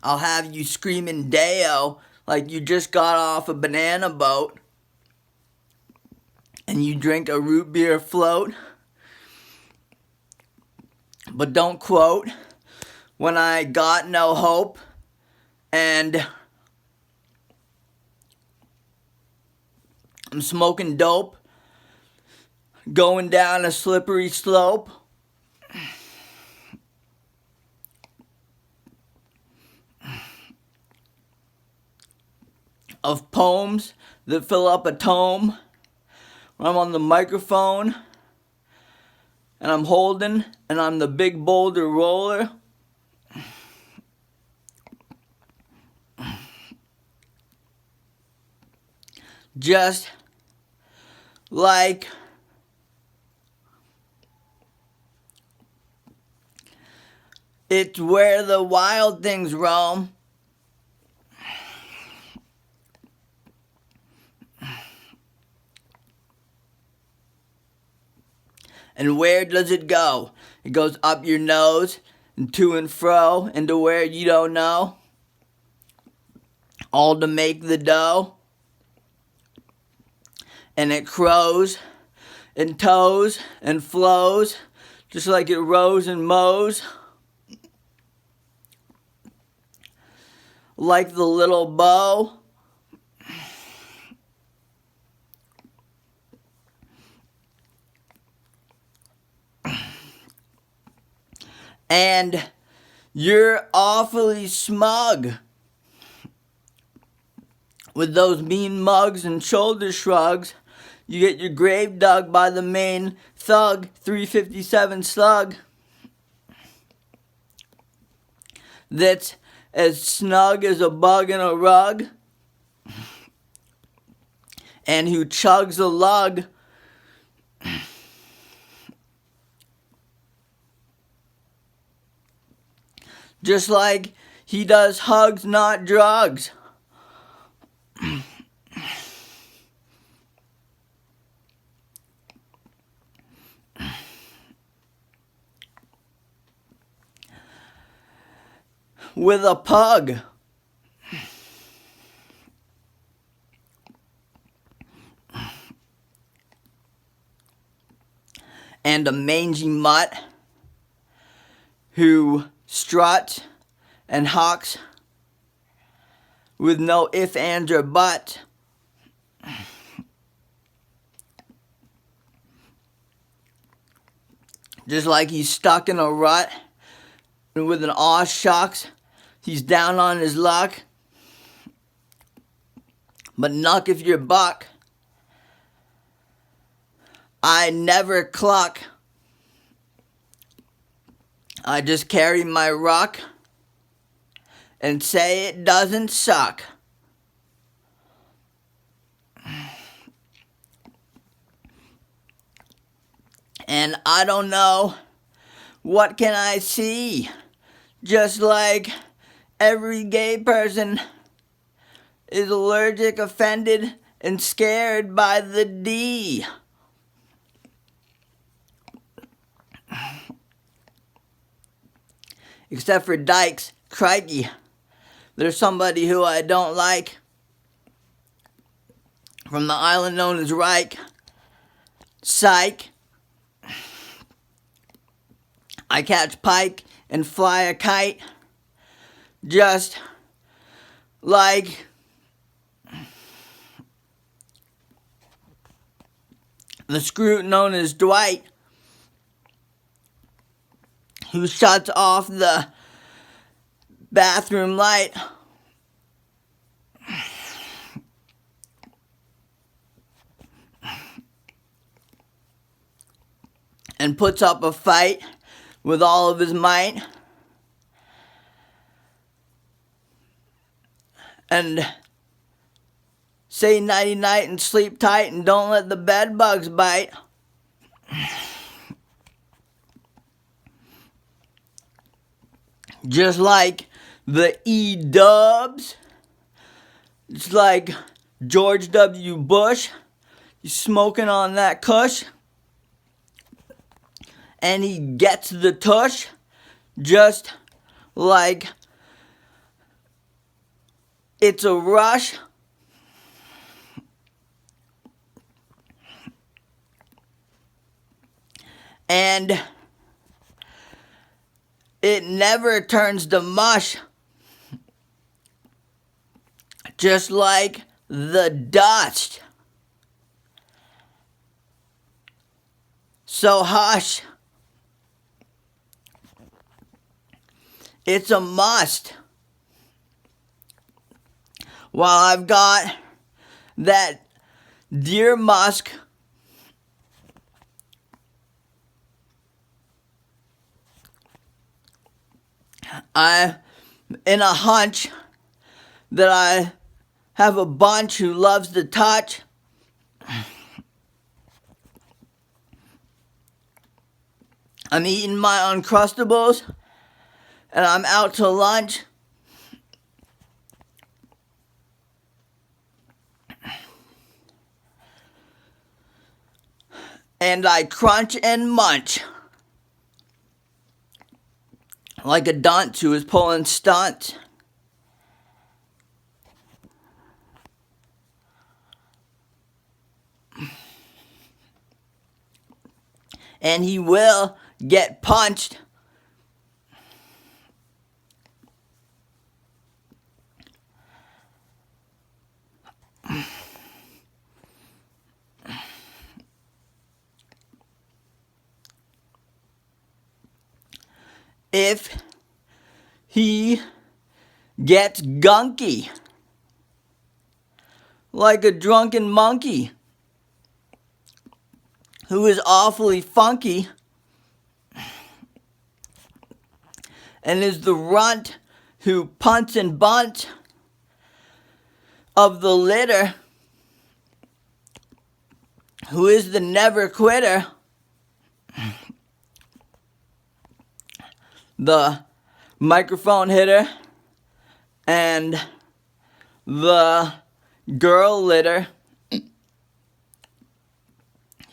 I'll have you screaming Dayo like you just got off a banana boat and you drink a root beer float. But don't quote when I got no hope and I'm smoking dope, going down a slippery slope. Of poems that fill up a tome. I'm on the microphone and I'm holding and I'm the big boulder roller. Just like it's where the wild things roam. And where does it go? It goes up your nose and to and fro into where you don't know. All to make the dough. And it crows and toes and flows just like it rows and mows. Like the little bow. And you're awfully smug with those mean mugs and shoulder shrugs. You get your grave dug by the main thug, 357 slug. That's as snug as a bug in a rug. And who chugs a lug. Just like he does hugs, not drugs. With a pug. And a mangy mutt who struts and hawks with no if, ands, or buts. Just like he's stuck in a rut and with an aw shucks, he's down on his luck. But nuck if you're buck. I never cluck. I just carry my ruck and say it doesn't suck. And I don't know, what can I see? Just like every gay person is allergic, offended, and scared by the D. Except for dykes, crikey, there's somebody who I don't like. From the island known as Reich. Psych. I catch pike and fly a kite. Just like the screw known as Dwight, who shuts off the bathroom light. And puts up a fight with all of his might. And say nighty-night and sleep tight and don't let the bed bugs bite. Just like the E-dubs. It's like George W. Bush. He's smoking on that Kush. And he gets the tush. Just like It's a rush. And it never turns to mush. Just like the dust. So hush. It's a must. While I've got that deer musk, I'm in a hunch that I have a bunch who loves to touch. I'm eating my Uncrustables, and I'm out to lunch. And I crunch and munch like a dunce who is pulling stunts. And he will get punched. If he gets gunky, like a drunken monkey who is awfully funky and is the runt who punts and bunts of the litter, who is the never quitter, the microphone hitter, and the girl litter,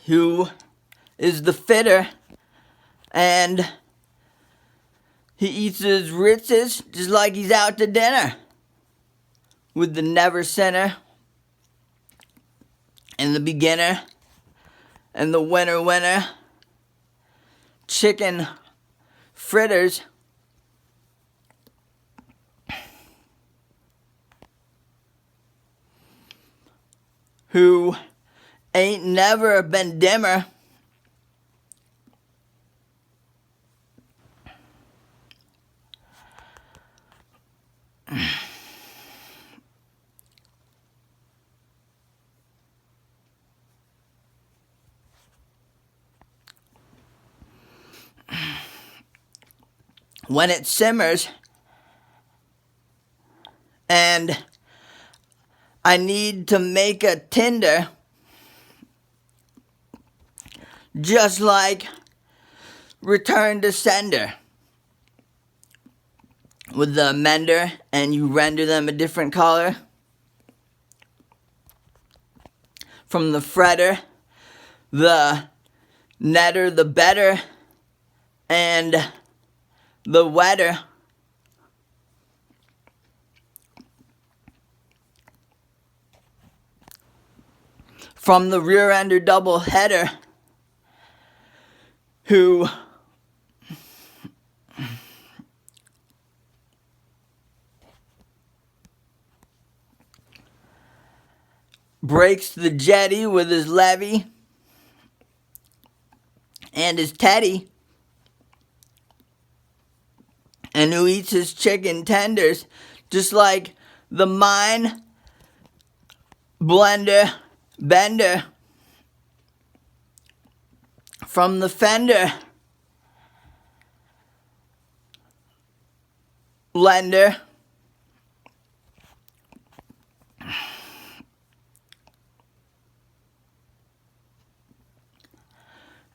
who is the fitter, and he eats his Ritzes just like he's out to dinner, with the never sinner, and the beginner, and the winner, chicken fritters, who ain't never been dimmer. When it simmers and I need to make a tinder, just like return to sender with the mender, and you render them a different color from the fretter, the netter, the better, and the wetter. From the rear ender double header, who breaks the jetty with his levy and his teddy, and who eats his chicken tenders just like the mine blender bender from the fender lender,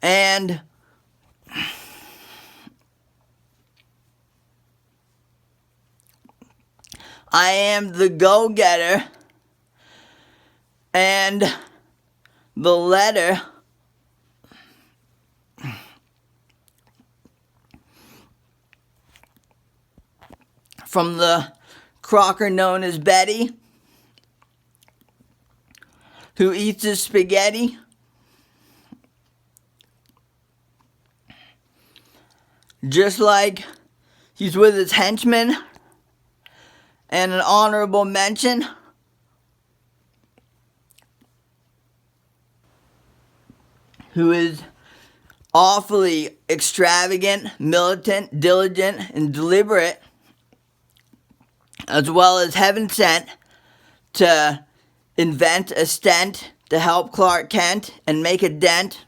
and I am the go-getter, and the letter from the Crocker known as Betty, who eats his spaghetti. Just like he's with his henchmen. And an honorable mention who is awfully extravagant, militant, diligent, and deliberate, as well as heaven sent to invent a stent to help Clark Kent and make a dent,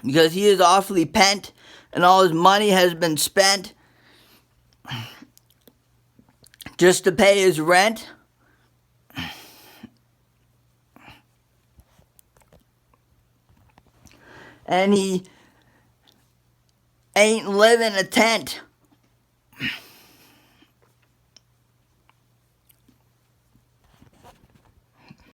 because he is awfully pent and all his money has been spent just to pay his rent. And he ain't living in a tent.